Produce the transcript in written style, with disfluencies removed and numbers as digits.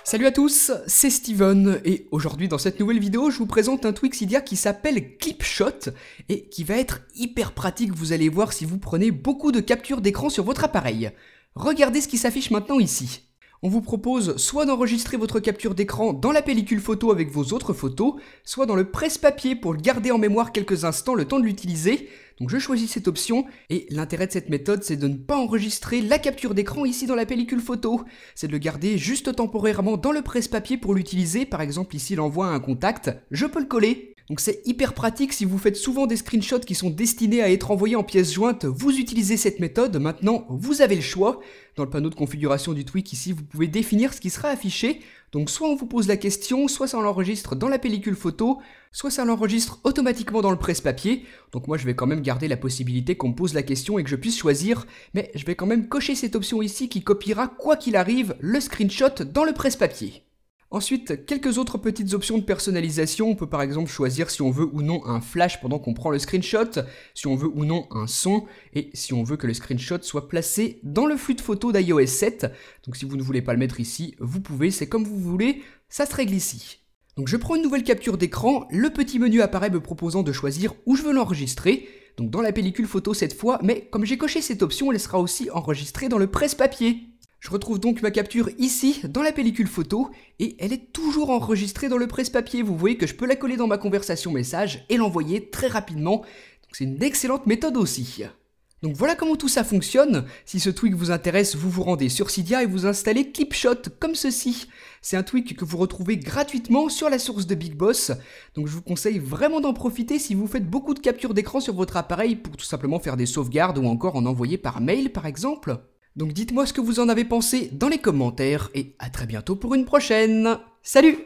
Salut à tous, c'est Steven et aujourd'hui dans cette nouvelle vidéo je vous présente un tweak Cydia qui s'appelle Clipshot et qui va être hyper pratique, vous allez voir si vous prenez beaucoup de captures d'écran sur votre appareil. Regardez ce qui s'affiche maintenant ici. On vous propose soit d'enregistrer votre capture d'écran dans la pellicule photo avec vos autres photos, soit dans le presse-papier pour le garder en mémoire quelques instants le temps de l'utiliser. Donc je choisis cette option et l'intérêt de cette méthode c'est de ne pas enregistrer la capture d'écran ici dans la pellicule photo. C'est de le garder juste temporairement dans le presse-papier pour l'utiliser, par exemple ici l'envoi à un contact, je peux le coller. Donc c'est hyper pratique si vous faites souvent des screenshots qui sont destinés à être envoyés en pièces jointes, vous utilisez cette méthode, maintenant vous avez le choix. Dans le panneau de configuration du tweak ici vous pouvez définir ce qui sera affiché, donc soit on vous pose la question, soit ça l'enregistre dans la pellicule photo, soit ça l'enregistre automatiquement dans le presse-papier. Donc moi je vais quand même garder la possibilité qu'on me pose la question et que je puisse choisir, mais je vais quand même cocher cette option ici qui copiera quoi qu'il arrive le screenshot dans le presse-papier. Ensuite, quelques autres petites options de personnalisation, on peut par exemple choisir si on veut ou non un flash pendant qu'on prend le screenshot, si on veut ou non un son, et si on veut que le screenshot soit placé dans le flux de photos d'iOS 7. Donc si vous ne voulez pas le mettre ici, vous pouvez, c'est comme vous voulez, ça se règle ici. Donc je prends une nouvelle capture d'écran, le petit menu apparaît me proposant de choisir où je veux l'enregistrer, donc dans la pellicule photo cette fois, mais comme j'ai coché cette option, elle sera aussi enregistrée dans le presse-papier. Je retrouve donc ma capture ici, dans la pellicule photo, et elle est toujours enregistrée dans le presse-papier. Vous voyez que je peux la coller dans ma conversation message et l'envoyer très rapidement. Donc c'est une excellente méthode aussi. Donc voilà comment tout ça fonctionne. Si ce tweak vous intéresse, vous vous rendez sur Cydia et vous installez Clipshot comme ceci. C'est un tweak que vous retrouvez gratuitement sur la source de Big Boss. Donc je vous conseille vraiment d'en profiter si vous faites beaucoup de captures d'écran sur votre appareil pour tout simplement faire des sauvegardes ou encore en envoyer par mail par exemple. Donc dites-moi ce que vous en avez pensé dans les commentaires et à très bientôt pour une prochaine. Salut!